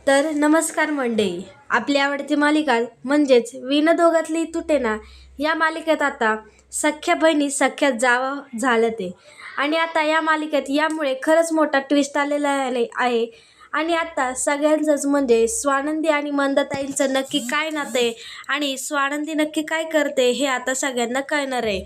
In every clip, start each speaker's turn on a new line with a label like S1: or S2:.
S1: तर नमस्कार मंडळी, आपली आवडती मालिका म्हणजेच विनोदोगातली तुटेना या मालिकेत आता सख्ख्या बहिणी सख्ख्या जावा झालं ते. आणि आता या मालिकेत यामुळे खरंच मोठा ट्विस्ट आलेला आहे. आणि आता सगळ्यांचंच म्हणजे स्वानंदी आणि मंदाताईंचं नक्की काय नातं आहे आणि स्वानंदी नक्की काय करते हे आता सगळ्यांना कळणार आहे.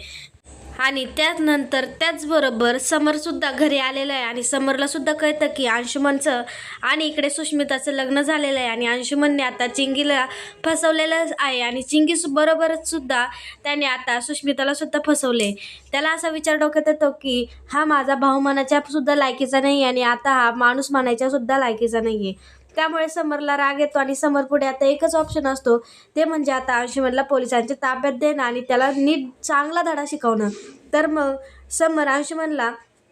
S1: आणि त्यानंतर त्याचबरोबर समरसुद्धा घरी आलेलं आहे आणि समरला सुद्धा कळतं की अंशुमनचं आणि इकडे सुष्मिताचं लग्न झालेलं आहे आणि अंशुमनने आता चिंगीला फसवलेलं आहे आणि चिंगी बरोबरच सुद्धा त्याने आता सुष्मिताला सुद्धा फसवले. त्याला असा विचार डोक्यात येतो की हा माझा भाऊ म्हणायच्या सुद्धा लायकीचा नाही आणि आता हा माणूस म्हणायच्या सुद्धा लायकीचा नाही आहे. त्यामुळे समरला राग येतो आणि समर पुढे आता एकच ऑप्शन असतो, ते म्हणजे आता अंशुमनला पोलिसांच्या ताब्यात देणं आणि त्याला नीट चांगला धडा शिकवणं. तर मग समर अंशुमनला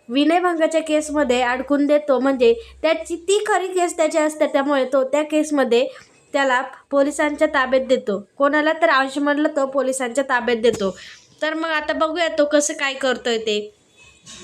S1: विनयभंगाच्या केसमध्ये अडकून देतो, म्हणजे त्याची ती खरी केस त्याची असते, त्यामुळे तो त्या केसमध्ये त्याला पोलिसांच्या ताब्यात देतो. कोणाला तर अंशुमनला तो पोलिसांच्या ताब्यात देतो. तर मग आता बघूया तो कसं काय करतोय ते.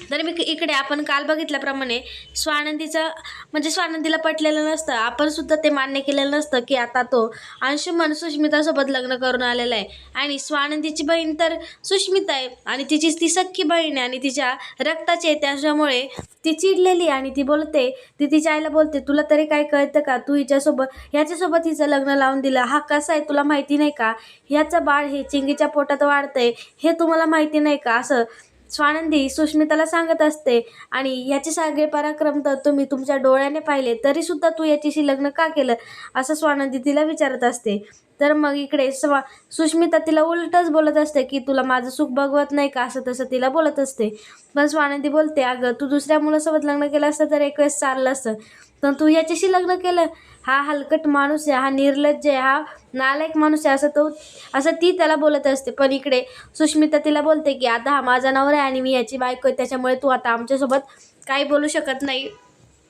S1: तर मी इकडे आपण काल बघितल्याप्रमाणे स्वानंदीचं म्हणजे स्वानंदीला पटलेलं नसतं, आपण सुद्धा ते मान्य केलेलं नसतं की आता तो अंशुमन सुष्मितासोबत लग्न करून आलेला आहे आणि स्वानंदीची बहीण तर सुष्मिता आहे आणि तिची ती सख्खी बहीण आहे आणि तिच्या रक्ताची आहे. त्याच्यामुळे ती चिडलेली आणि ती बोलते, ती तिच्या आईला बोलते, तुला तरी काय कळतं का, तू ह्याच्यासोबत हिचं लग्न लावून दिलं, हा कसा आहे तुला माहिती नाही का, ह्याचं बाळ हे चिंगीच्या पोटात वाढतंय हे तुम्हाला माहिती नाही का, असं स्वानंदी सुष्मिताला सांगत असते. आणि याचे सगळे पराक्रम तर तुम्ही तुमच्या डोळ्याने पाहिले, तरीसुद्धा तू याच्याशी लग्न का केलं, असं स्वानंदी तिला विचारत असते. तर मग इकडे सुष्मिता तिला उलटच बोलत असते की तुला माझं सुख बघवत नाही का, असं तसं तिला बोलत असते. पण स्वानंदी बोलते, अगं तू दुसऱ्या मुलासोबत लग्न केलं असतं तर एक वेळेस चाललं असतं, पण तू याच्याशी लग्न केलं, हा हलकट माणूस आहे, हा निर्लज्ज आहे, हा नालायक माणूस आहे, असं ती त्याला बोलत असते. पण इकडे सुष्मिता तिला बोलते की आता हा माझा नवरा आहे आणि मी याची बायको आहे, त्याच्यामुळे तू आता आमच्यासोबत काही बोलू शकत नाही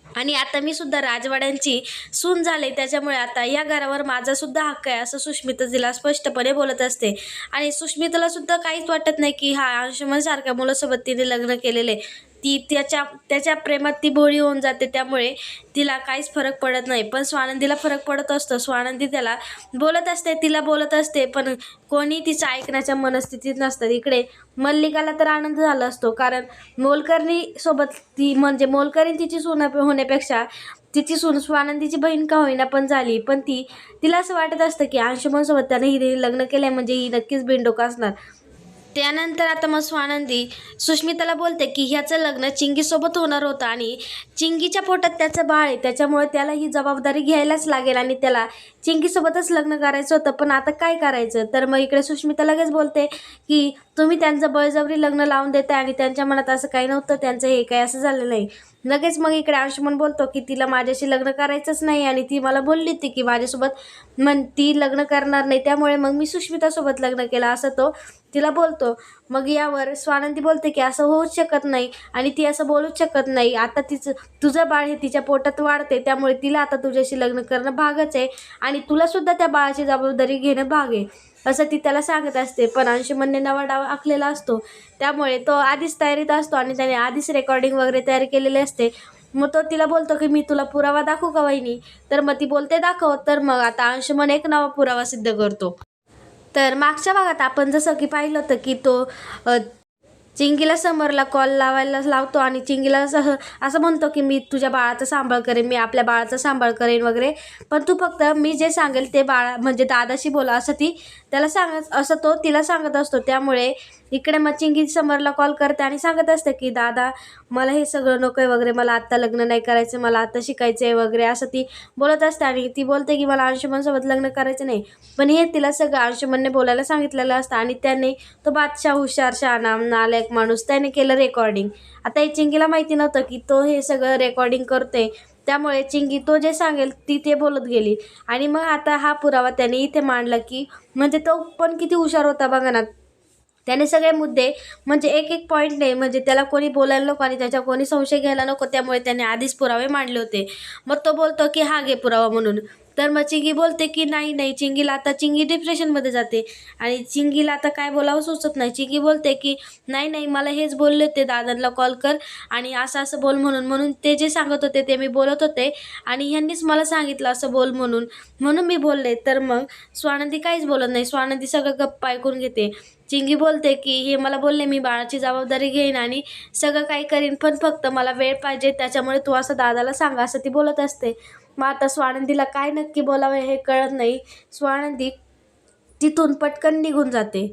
S1: आणि आता मी सुद्धा राजवाड्यांची सून झाले, त्याच्यामुळे आता या घरावर माझा सुद्धा हक्क आहे, असं सुष्मिता तिला स्पष्टपणे बोलत असते. आणि सुष्मिताला सुद्धा काहीच वाटत नाही की हा अंशुमन सारख्या मुलासोबत तिने लग्न केलेले, ती त्याच्या प्रेमात ती भोळी होऊन जाते, त्यामुळे तिला काहीच फरक पडत नाही. पण स्वानंदीला फरक पडत असतो. स्वानंदी त्याला बोलत असते, तिला बोलत असते, पण कोणी तिचं ऐकण्याच्या मनस्थितीत नसतात. इकडे मल्लिकाला तर आनंद झाला असतो, कारण मोलकरणी सोबत ती म्हणजे मोलकरीण तिची सून होण्यापेक्षा तिची सून स्वानंदीची बहीण का होईना पण झाली, पण तिला असं वाटत असतं की अंशुमनसोबत त्याने हिने लग्न केलंय म्हणजे ही नक्कीच बिनडोक असणार. त्यानंतर आता मग स्वानंदी सुष्मिताला बोलते की ह्याचं लग्न चिंगीसोबत होणार होतं आणि चिंगीच्या पोटात त्याचं बाळ आहे, त्याच्यामुळे त्याला ही जबाबदारी घ्यायलाच लागेल आणि त्याला चिंगीसोबतच लग्न करायचं होतं, पण आता काय करायचं. तर मग इकडे सुष्मिता लगेच बोलते की तुम्ही त्यांचं बळजबरी लग्न लावून देताय आणि त्यांच्या मनात असं काही नव्हतं, त्यांचं हे काही असं झालं नाही. लगेच मग इकडे अंशुमन बोलतो की तिला माझ्याशी लग्न करायचंच नाही आणि ती मला बोलली होती की माझ्यासोबत ती लग्न करणार नाही, त्यामुळे मग मी सुष्मितासोबत लग्न केलं, असं तो तिला बोलतो. मग यावर स्वानंदी बोलते की असं होऊच शकत नाही आणि ती असं बोलूच शकत नाही, आता तुझं बाळ हे तिच्या पोटात वाढते, त्यामुळे तिला आता तुझ्याशी लग्न करणं भागच आहे आणि तुलासुद्धा त्या बाळाची जबाबदारी घेणं भाग आहे, असं ती त्याला सांगत असते. पण अंशुमनने नवा डाव आखलेला असतो, त्यामुळे तो आधीच तयारीत असतो आणि त्याने आधीच रेकॉर्डिंग वगैरे तयार केलेली असते. मग तो तिला बोलतो की मी तुला पुरावा दाखवू का वहिनी, तर मग ती बोलते दाखव. तर मग आता अंशुमन एक नवा पुरावा सिद्ध करतो. तर मागच्या भागात आपण जसं की पाहिलं होतं की तो चिंगीला समरला कॉल लावायला लावतो आणि चिंगीला असं म्हणतो की मी तुझ्या बाळाचा सांभाळ करेन, मी आपल्या बाळाचा सांभाळ करेन वगैरे, पण तू फक्त मी जे सांगेल ते म्हणजे दादाशी बोला, असं तो तिला सांगत असतो. त्यामुळे इकडे मग चिंगी समरला कॉल करते आणि सांगत असते की दादा मला हे सगळं नको आहे वगैरे, मला आत्ता लग्न नाही करायचं, मला आत्ता शिकायचं आहे वगैरे, असं ती बोलत असते. आणि ती बोलते की मला अंशुमनसोबत लग्न करायचं नाही, पण हे तिला सगळं अंशुमनने बोलायला सांगितलेलं असतं आणि त्याने तो बादशाह हुशार शहाणा नालायक माणूस त्याने केलं रेकॉर्डिंग. आता हे चिंगीला माहिती नव्हतं की तो हे सगळं रेकॉर्डिंग करतोय, त्यामुळे चिंगी तो जे सांगेल ते बोलत गेली. आणि मग आता हा पुरावा त्याने इथे मांडला की म्हणजे तो पण किती हुशार होता बघा ना, त्याने सगळे मुद्दे म्हणजे एक एक पॉईंटने म्हणजे त्याला कोणी बोलायला नको आणि त्याच्या कोणी संशय घ्यायला नको, त्यामुळे त्याने आधीच पुरावे मांडले होते. मग तो बोलतो की हा घे पुरावा म्हणून. तर मग चिंगी बोलते की नाही नाही, चिंगी डिप्रेशनमध्ये जाते आणि चिंगीला आता काय बोलावं सुचत नाही. चिंगी बोलते की नाही नाही, मला हेच बोलले होते दादांना कॉल कर आणि असं असं बोल म्हणून ते जे सांगत होते ते मी बोलत होते आणि ह्यांनीच मला सांगितलं असं बोल म्हणून मी बोलले. तर मग स्वानंदी काहीच बोलत नाही. स्वानंदी सगळं गप्प ऐकून घेते. चिंगी बोलते की हे मला बोलले, मी बाळाची जबाबदारी घेईन आणि सगळं काही करीन, पण फक्त मला वेळ पाहिजे, त्याच्यामुळे तू असं दादाला सांगा, असं ती बोलत असते. मग आता स्वानंदीला काय नक्की बोलावं हे कळत नाही. स्वानंदी तिथून पटकन निघून जाते.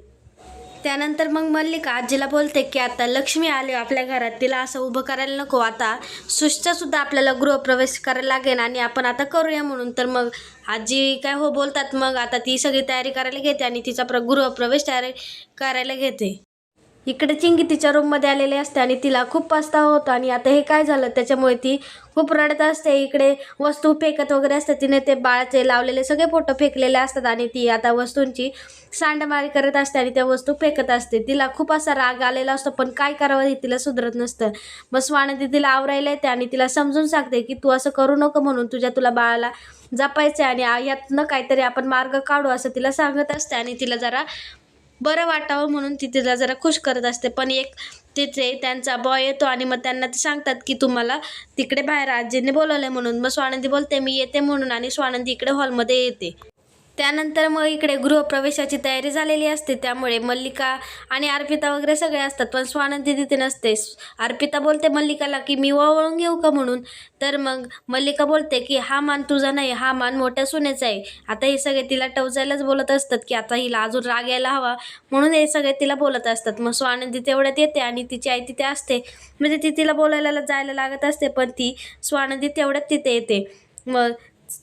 S1: त्यानंतर मग मल्लिका आजीला बोलते की आता लक्ष्मी आली आपल्या घरात, तिला असं उभं करायला नको, आता सुद्धा आपल्याला गृहप्रवेश करायला लागेल आणि आपण आता करूया म्हणून. तर मग आजी काय हो बोलतात. मग आता ती सगळी तयारी करायला घेते आणि तिचा गृहप्रवेश तयारी करायला घेते. इकडे चिंगी तिच्या रूममध्ये आलेली असते आणि तिला खूप पस्तावा होतो आणि आता हे काय झालं त्याच्यामुळे ती खूप रडत असते. इकडे वस्तू फेकत वगैरे असते. तिने ते बाळाचे लावलेले सगळे फोटो फेकलेले असतात आणि ती आता वस्तूंची सांडमारी करत असते आणि त्या वस्तू फेकत असते. तिला खूप असा राग आलेला असतो, पण काय करावं हे तिला सुधरत नसतं. मग स्वानंदी तिला आवरायला येते आणि तिला समजून सांगते की तू असं करू नको म्हणून, तुला बाळाला जपायचं आणि यातनं काहीतरी आपण मार्ग काढू असं तिला सांगत असते आणि तिला जरा बरं वाटावं म्हणून ती तिला जरा खुश करत असते. पण एक तिथे त्यांचा बॉय येतो आणि मग त्यांना ते सांगतात की तुम्हाला तिकडे बाहेर आजीने बोलवलंय म्हणून. मग स्वानंदी बोलते मी येते म्हणून आणि स्वानंदी इकडे हॉलमध्ये येते. त्यानंतर मग इकडे गृहप्रवेशाची तयारी झालेली असते, त्यामुळे मल्लिका आणि अर्पिता वगैरे सगळे असतात, पण स्वानंदी तिथे नसते. अर्पिता बोलते मल्लिकाला की मी ओवाळून घेऊ का म्हणून. तर मग मल्लिका बोलते की हा मान तुझा नाही, हा मान मोठ्या सुनेचा आहे. आता हे सगळे तिला टवचायलाच बोलत असतात की आता हिला अजून राग यायला हवा म्हणून हे सगळे तिला बोलत असतात. मग स्वानंदी तेवढ्यात येते आणि तिची आई तिथे असते, म्हणजे ती तिला बोलायला जायला लागत असते, पण ती स्वानंदी तेवढ्यात तिथे येते. मग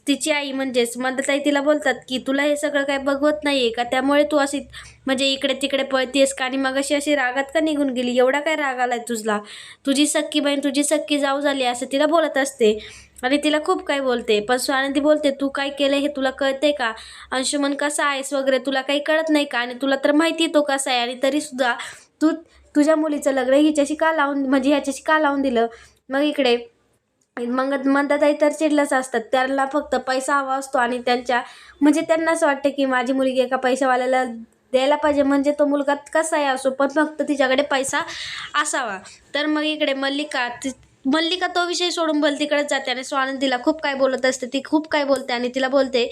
S1: तिची आई म्हणजेच मंदाताई तिला बोलतात की तुला हे सगळं काय बघवत नाहीये का, त्यामुळे तू अशी म्हणजे इकडे तिकडे पळतेस का आणि मग अशी रागात का निघून गेली, एवढा काय राग आलाय तुझला, तुझी सख्खी बहीण तुझी सख्खी जाऊ झाली असं तिला बोलत असते आणि तिला खूप काय बोलते. पण स्वानंदी बोलते तू काय केलं हे तुला कळते का, अंशुमन कसा आहेस वगैरे तुला काही कळत नाही का, आणि तुला तर माहिती तो कसा आहे आणि तरीसुद्धा तू तुझ्या मुलीचं लग्न ह्याच्याशी का लावून दिलं. मग इकडे मंदाताई तर चिडल्याच असतात. त्याला फक्त पैसा हवा असतो आणि त्यांना असं वाटतं की माझी मुलगी एका पैशावाल्याला द्यायला पाहिजे, म्हणजे तो मुलगा कसाही असो पण फक्त तिच्याकडे पैसा असावा. तर मग इकडे मल्लिका तो विषय सोडून तिकडेच जाते आणि स्वानंदीला खूप काय बोलत असते. ती खूप काय बोलते आणि तिला बोलते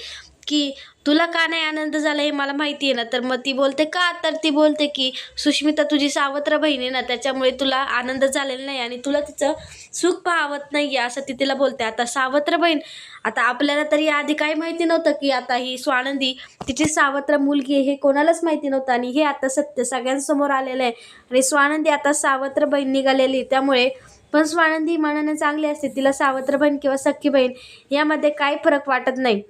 S1: की तुला का नाही आनंद झाला हे मला माहिती आहे ना. तर मग ती बोलते का, तर ती बोलते की सुष्मिता तुझी सावत्र बहीण आहे ना, त्याच्यामुळे तुला आनंद झालेला नाही आणि तुला तिचं सुख पाहवत नाही आहे असं ती तिला बोलते. आता सावत्र बहीण, आता आपल्याला तरी आधी काही माहिती नव्हतं की आता ही स्वानंदी तिची सावत्र मुलगी आहे हे कोणालाच माहिती नव्हतं आणि हे आता सत्य सगळ्यांसमोर आलेलं आहे आणि स्वानंदी आता सावत्र बहीण निघालेली. त्यामुळे पण स्वानंदी मनाने चांगली असते, तिला सावत्र बहीण किंवा सख्खी बहीण यामध्ये काही फरक वाटत नाही.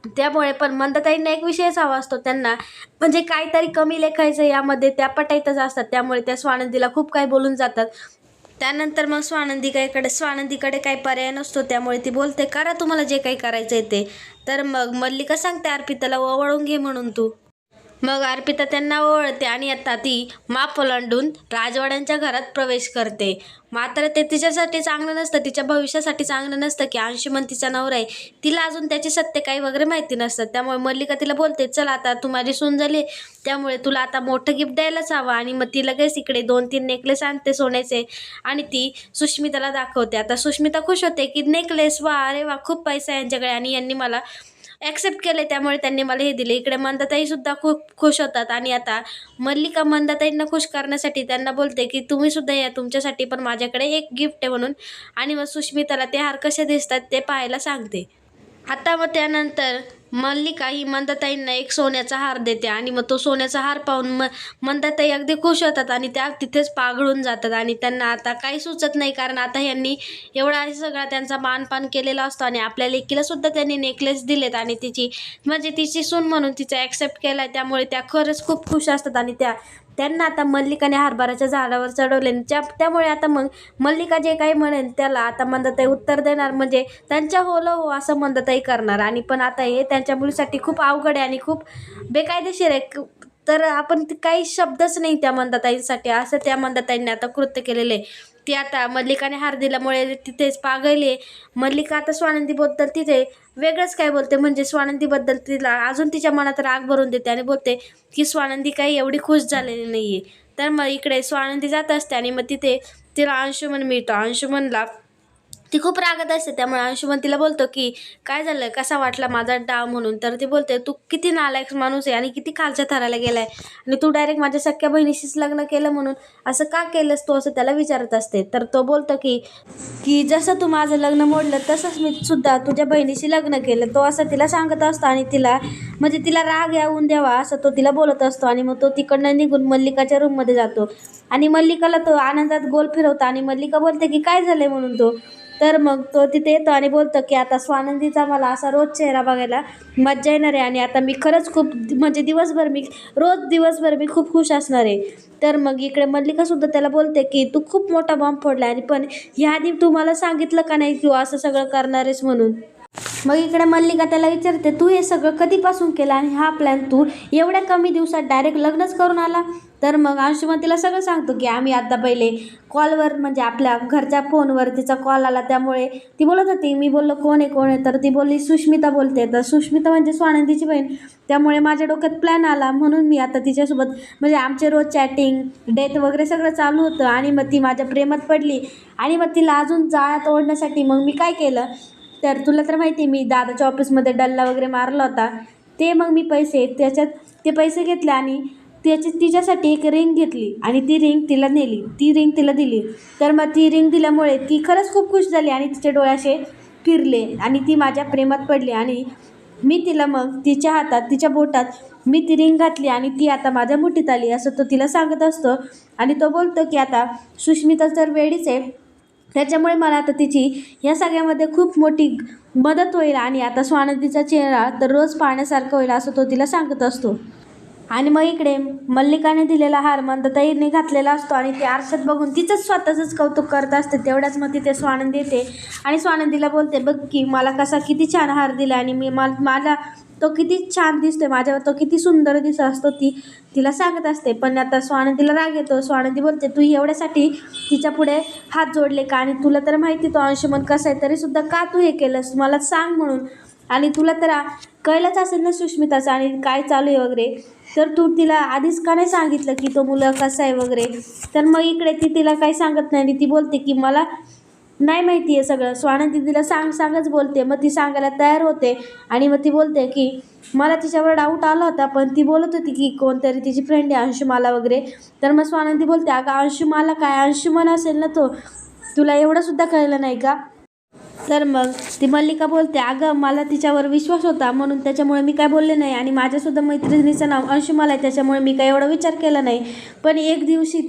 S1: त्यामुळे पण मंदाताईंना एक विषयच हवा असतो, त्यांना म्हणजे काहीतरी कमी लेखायचं यामध्ये त्या पटाईतच असतात, त्यामुळे त्या स्वानंदीला खूप काही बोलून जातात. त्यानंतर मग स्वानंदीकडे काही पर्याय नसतो, त्यामुळे ती बोलते करा तुम्हाला जे काही करायचं आहे ते. तर मग मल्लिका सांगते अर्पिताला ओवाळून घे म्हणून तू. मग अर्पिता त्यांना ओवाळते आणि आता ती माप ओलांडून राजवाड्यांच्या घरात प्रवेश करते. मात्र ते तिच्यासाठी चांगलं नसतं, तिच्या भविष्यासाठी चांगलं नसतं की अंशुमन तिचा नवरा आहे, तिला अजून त्याचे सत्य काही वगैरे माहिती नसतं. त्यामुळे मल्लिका तिला बोलते चल आता तू माझी सून झाली, त्यामुळे तुला आता मोठं गिफ्ट द्यायलाच हवं. आणि मग ती लगेच इकडे 2-3 नेकलेस आणते सोन्याचे आणि ती सुष्मिताला दाखवते. आता सुष्मिता खुश होते की नेकलेस, वा अरे वा खूप पैसा आहे यांच्याकडे आणि यांनी मला ॲक्सेप्ट केले त्यामुळे त्यांनी मला हे दिले. इकडे मंदाताईसुद्धा खूप खुश होतात आणि आता मल्लिका मंदाताईंना खुश करण्यासाठी त्यांना बोलते की तुम्हीसुद्धा या, तुमच्यासाठी पण माझ्याकडे एक गिफ्ट आहे म्हणून. आणि मग सुष्मिताला ते हार कसे दिसतात ते पाहायला सांगते. आता मग त्यानंतर मल्लिका ही मंदाताईंना एक सोन्याचा हार देते आणि मग तो सोन्याचा हार पाहून मंदाताई अगदी खुश होतात आणि त्या तिथेच पाघळून जातात आणि त्यांना आता काही सुचत नाही, कारण आता यांनी एवढा सगळा त्यांचा मानपान केलेला असतो आणि आपल्या लेकीला सुद्धा त्यांनी नेकलेस दिलेत आणि तिची सून म्हणून तिचा ॲक्सेप्ट केला आहे, त्यामुळे त्या खरंच खूप खुश असतात आणि त्यांना आता मल्लिकाने हरभऱ्याच्या झाडावर चढवले. त्यामुळे आता मग मल्लिका जे काही म्हणेल त्याला आता मंदाताई उत्तर देणार, म्हणजे त्यांच्या हो असं मंदाताई करणार. आणि पण आता हे त्यांच्या मुलीसाठी खूप अवघड आहे आणि खूप बेकायदेशीर आहे, तर आपण काही शब्दच नाही त्या मंदाताईंसाठी, असं त्या मंदाताईंनी आता कृत्य केलेलं आहे. ती आता मल्लिकाने हार दिल्यामुळे तिथेच पागळली. मल्लिका आता स्वानंदीबद्दल तिथे वेगळंच काय बोलते, म्हणजे स्वानंदीबद्दल तिला अजून तिच्या मनात राग भरून देते आणि बोलते की स्वानंदी काही एवढी खुश झालेली नाही आहे. तर मग इकडे स्वानंदी जात असते आणि मग तिथे तिला अंशुमन मिळतो. अंशुमनला ती खूप रागत असते, त्यामुळे अंशुमन तिला बोलतो की काय झालं, कसा वाटला माझा डाव म्हणून. तर ती बोलते तू किती नालायक माणूस आहे आणि किती खालच्या थराला गेलाय आणि तू डायरेक्ट माझ्या सख्या बहिणीशीच लग्न केलं म्हणून असं का केलंस तू, असं त्याला विचारत असते. तर तो बोलतो की की जसं तू माझं लग्न मोडलं तसंच मी सुद्धा तुझ्या बहिणीशी लग्न केलं, तो असं तिला सांगत असतो. आणि तिला म्हणजे तिला राग येऊन द्यावा असं तो तिला बोलत असतो. आणि मग तो तिकडनं निघून मल्लिकाच्या रूममध्ये जातो आणि मल्लिकाला तो आनंदात गोल फिरवतो आणि मल्लिका बोलते की काय झालंय म्हणून तो. तर मग तो तिथे येतो आणि बोलतो की आता स्वानंदीचा मला असा रोज चेहरा बघायला मज्जा येणार आहे आणि आता मी खरंच खूप म्हणजे दिवसभर मी खूप खुश असणार आहे. तर मग इकडे मल्लिकासुद्धा त्याला बोलते की तू खूप मोठा बॉम्ब फोडला आणि पण ह्याआधी तू मला सांगितलं का नाही तू असं सगळं करणार आहेस म्हणून. मग इकडे मल्लिका त्याला विचारते तू हे सगळं कधीपासून केलं आणि हा प्लॅन तू एवढ्या कमी दिवसात डायरेक्ट लग्नच करून आला. तर मग अंशुमन तिला सगळं सांगतो की आम्ही आता पहिले कॉलवर म्हणजे आपल्या घरच्या फोनवर तिचा कॉल आला, त्यामुळे ती बोलत होती. मी बोललो कोण आहे, तर ती बोलली सुष्मिता बोलते. तर सुष्मिता म्हणजे स्वानंदीची बहीण, त्यामुळे माझ्या डोक्यात प्लॅन आला म्हणून मी आता तिच्यासोबत म्हणजे आमचे रोज चॅटिंग डेट वगैरे सगळं चालू होतं आणि मग ती माझ्या प्रेमात पडली आणि मग तिला अजून जाळ्यात ओढण्यासाठी मग मी काय केलं, तर तुला तर माहिती मी दादाच्या ऑफिसमध्ये डल्ला वगैरे मारला होता, ते मग मी ते पैसे घेतले आणि तिच्यासाठी एक रिंग घेतली आणि ती रिंग तिला दिली. तर मग ती रिंग दिल्यामुळे ती खरंच खूप खुश झाली आणि तिचे डोळे असे फिरले आणि ती माझ्या प्रेमात पडली आणि मी तिला मग तिच्या बोटात मी ती रिंग घातली आणि ती आता माझ्या मुठीत आली असं तो तिला सांगत असतो. आणि तो बोलतो की आता सुष्मिता तर वेडीच आहे, त्याच्यामुळे मला आता तिची या सगळ्यामध्ये खूप मोठी मदत होईल आणि आता स्वानंदीचा चेहरा तर रोज पाहण्यासारखं होईल असं तो तिला सांगत असतो. आणि मग इकडे मल्लिकाने दिलेला हार मंदताईने घातलेला असतो आणि ते आरशात बघून तिचंच स्वतःचंच कौतुक करत असते. तेवढ्याच मग तिथे स्वानंदी येते आणि स्वानंदीला बोलते बघ की मला किती छान हार दिला आणि माझा तो किती छान दिसतोय, माझ्यावर तो किती सुंदर दिसत असतो, तिला सांगत असते. पण आता स्वानंदीला राग येतो. स्वानंदी बोलते तू एवढ्यासाठी तिच्या पुढे हात जोडले का, आणि तुला तर माहिती तो अंशुमन कसा आहे तरीसुद्धा का तू हे केलंस मला सांग म्हणून. आणि तुला तर कळलंच असेल ना सुष्मिताचं आणि काय चालू आहे वगैरे, तर तू तिला आधीच का नाही सांगितलं की तो मुलं कसा आहे वगैरे. तर मग इकडे ती तिला काही सांगत नाही आणि ती बोलते की मला नाही माहिती आहे सगळं. स्वानंदी तिला सांगच बोलते. मग ती सांगायला तयार होते आणि मग ती बोलते की मला तिच्यावर डाऊट आला होता, पण ती बोलत होती की कोणतरी तिची फ्रेंड आहे अंशुमाला वगैरे. तर मग स्वानंदी बोलते अगं अंशुमाला काय, अंशुमन असेल ना तो, तुला एवढंसुद्धा कळलं नाही का. तर मग ती मल्लिका बोलते अगं मला तिच्यावर विश्वास होता म्हणून त्याच्यामुळे मी काय बोलले नाही आणि माझ्यासुद्धा मैत्रिणीचं नाव अंशुमाला आहे त्याच्यामुळे मी काय एवढा विचार केला नाही. पण एक दिवशी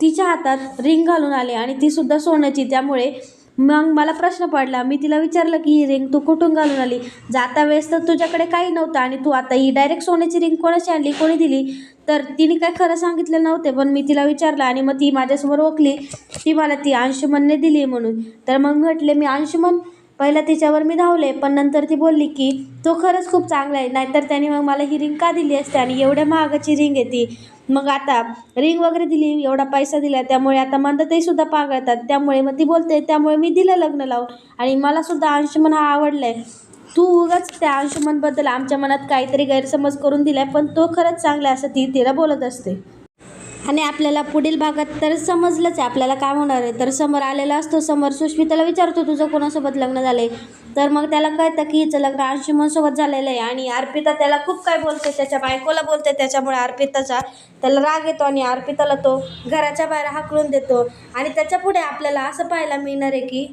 S1: तिच्या हातात रिंग घालून आले आणि तीसुद्धा सोन्याची, त्यामुळे मग मला प्रश्न पडला. मी तिला विचारलं की ही रिंग तू कुठून घालून आली, जाता वेळेस तर तुझ्याकडे काही नव्हतं आणि तू आता ही डायरेक्ट सोन्याची रिंग कोणाची आणली, कोणी दिली. तर तिने काय खरं सांगितलं नव्हते, पण मी तिला विचारलं आणि मग ती माझ्यासमोर ओळखली, ती मला ती अंशुमनने दिली म्हणून. तर मग म्हटले मी अंशुमन, पहिला तिच्यावर मी धावले, पण नंतर ती बोलली की तो खरंच खूप चांगला आहे, नाहीतर त्याने मग मला ही रिंग का दिली असते आणि एवढ्या महागाची रिंग आहे ती. मग आता रिंग वगैरे दिली, एवढा पैसा दिला, त्यामुळे आता मंदताईसुद्धा पागळतात. त्यामुळे मग ती बोलते त्यामुळे मी दिलं लग्न लावून आणि मलासुद्धा अंशुमन हा आवडला आहे. तू उगाच त्या अंशुमनबद्दल आमच्या मनात काहीतरी गैरसमज करून दिला आहे, पण तो खरंच चांगला आहे असं ती तिला बोलत असते. आणि आपल्याला पुढील भागात तर समजलंच आहे आपल्याला काय होणार आहे. तर समर आलेला असतो. समर सुष्मिताला विचारतो तुझं कोणासोबत लग्न झालं आहे. तर मग त्याला कळतं की हिचं लग्न अंशुमनसोबत झालेलं आहे आणि अर्पिता त्याला खूप काय बोलते, त्याच्या बायकोला बोलते. त्याच्यामुळे अर्पिताचा त्याला राग येतो आणि अर्पिताला तो घराच्या बाहेर हाकलून देतो. आणि त्याच्या पुढे आपल्याला असं पाहायला मिळणार आहे की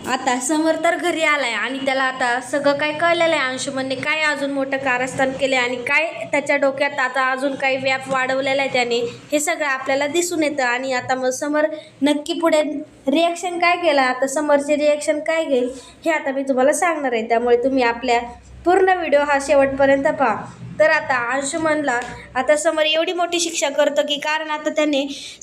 S1: आता समर तर घरी आलाय आणि त्याला आता सगळं काय कळलेलं आहे. अंशुमनने काय अजून मोठं कारस्थान केले आणि काय त्याच्या डोक्यात आता अजून काही व्याप वाढवलेला आहे त्याने, हे सगळं आपल्याला दिसून येतं. आणि आता मग समर नक्की पुढे रिॲक्शन काय केलं, आता समोरचे रिॲक्शन काय घेईल हे आता मी तुम्हाला सांगणार आहे. त्यामुळे तुम्ही आपल्या पूर्ण व्हिडिओ हा शेवटपर्यंत पहा. तर आता अंशुमनला आता समोर एवढी मोठी शिक्षा करतो की कारण आता त्याने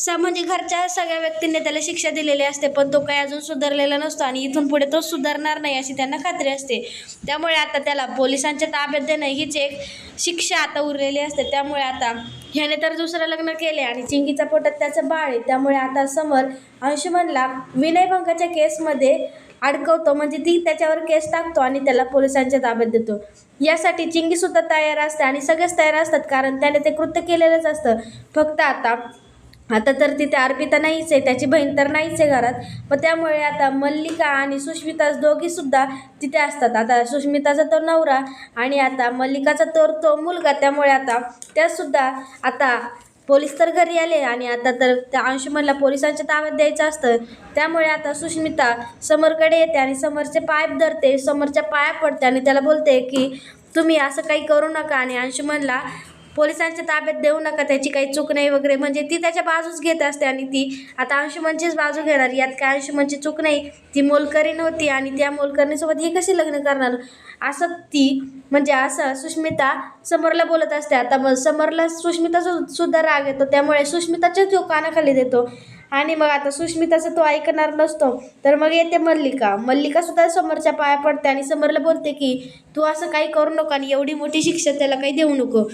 S1: म्हणजे घरच्या सगळ्या व्यक्तींनी त्याला शिक्षा दिलेली असते, पण तो काही अजून सुधारलेला नसतो आणि इथून पुढे तो सुधारणार नाही अशी त्यांना खात्री असते. त्यामुळे आता त्याला पोलिसांच्या ताब्यात देणं हीच एक शिक्षा आता उरलेली असते. त्यामुळे आता ह्याने तर दुसरं लग्न केले आणि चिंकीच्या पोटात त्याचं बाळ आहे. त्यामुळे आता समोर अंशुमनला विनयभंगाच्या केसमध्ये अडकवतो, म्हणजे ती त्याच्यावर केस टाकतो आणि त्याला पोलिसांच्या ताब्यात देतो. यासाठी चिंगीसुद्धा तयार असते आणि सगळेच तयार असतात, कारण त्याने ते कृत्य केलेलंच असतं. फक्त आता तर तिथे अर्पिता नाहीच आहे, त्याची बहीण तर नाहीच आहे घरात. मग त्यामुळे आता मल्लिका आणि सुष्मिता दोघीसुद्धा तिथे असतात. आता सुष्मिताचा तो नवरा आणि आता मल्लिकाचा तो मुलगा, त्यामुळे आता त्यासुद्धा आता पोलीस तर घरी आले आणि आता तर त्या अंशुमनला पोलिसांच्या ताब्यात द्यायचं असतं. त्यामुळे आता सुष्मिता समोरकडे येते आणि समोरचे पाय धरते, समोरच्या पाया पडते आणि त्याला बोलते की तुम्ही असं काही करू नका आणि अंशुमनला पोलिसांच्या ताब्यात देऊ नका, त्याची काही चूक नाही वगैरे. म्हणजे ती त्याच्या बाजूच घेत असते आणि ती आता अंशुमनचीच बाजू घेणार. यात काय अंशुमनची चूक नाही, ती मोलकरी नव्हती आणि त्या मोलकरणीसोबत हे कशी लग्न करणार असं ती म्हणजे असं सुष्मिता समोरला बोलत असते. आता मग समोरला सुष्मिताचा सुद्धा राग येतो, त्यामुळे सुष्मिताच्या तो कानाखाली देतो आणि मग आता सुष्मिताचं तो ऐकणार नसतो. तर मग येते मल्लिका सुद्धा समोरच्या पाया पडते आणि समोरला बोलते की तू असं काही करू नको आणि एवढी मोठी शिक्षा त्याला काही देऊ नको.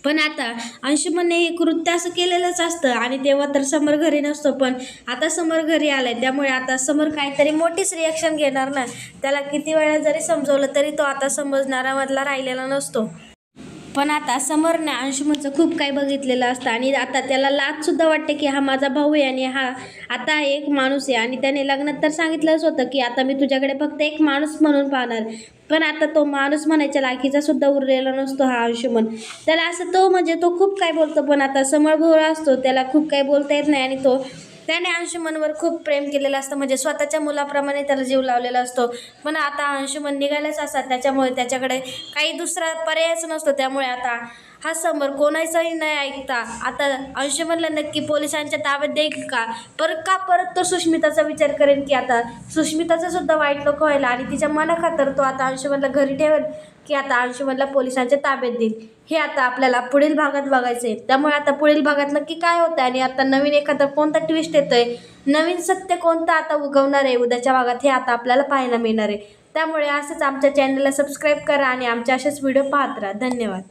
S1: पण आता अंशुमनने हे कृत्य असं केलेलंच असतं आणि तेव्हा तर समर घरी नसतो, पण आता समर घरी आलाय. त्यामुळे आता समर काहीतरी मोठीच रिॲक्शन घेणार ना. त्याला किती वेळा जरी समजवलं तरी तो आता समजणारामधला राहिलेला नसतो. पण आता समरने अंशुमनचं खूप काही बघितलेलं असतं आणि आता त्याला लाजसुद्धा वाटते की हा माझा भाऊ आहे आणि हा आता एक माणूस आहे. आणि त्याने लग्नात तर सांगितलंच होतं की आता मी तुझ्याकडे फक्त एक माणूस म्हणून पाहणार. पण आता तो माणूस म्हणायच्या लायकीचा सुद्धा उरलेला नसतो हा अंशुमन. त्याला असं तो खूप काय बोलतो, पण आता समर भोळा असतो, त्याला खूप काही बोलता येत नाही आणि त्याने अंशुमनवर खूप प्रेम केलेलं असतं, म्हणजे स्वतःच्या मुलाप्रमाणे त्याला जीव लावलेला असतो. पण आता अंशुमन निघायलाच असतात, त्याच्यामुळे त्याच्याकडे काही दुसरा पर्यायच नसतो. त्यामुळे आता हा समर कोणाचाही नाही ऐकता आता अंशुमनला नक्की पोलिसांच्या ताब्यात देईल का परत तो सुष्मिताचा विचार करेन की आता सुष्मिताचं सुद्धा वाईट नको व्हायला आणि तिच्या मनाखातर तो आता अंशुमनला घरी ठेवेल की आता अंशुमनला पोलिसांच्या ताब्यात देईल. हे आता आपल्याला पुढील भागात बघायचं आहे. त्यामुळे आता पुढील भागात नक्की काय होतं आणि आता नवीन एखादा कोणता ट्विस्ट येतोय, नवीन सत्य कोणतं आता उगवणार आहे उद्याच्या भागात, हे आता आपल्याला पाहायला मिळणार आहे. त्यामुळे असंच आमच्या चॅनलला सबस्क्राईब करा आणि आमच्या असेच व्हिडिओ पाहत राहा. धन्यवाद.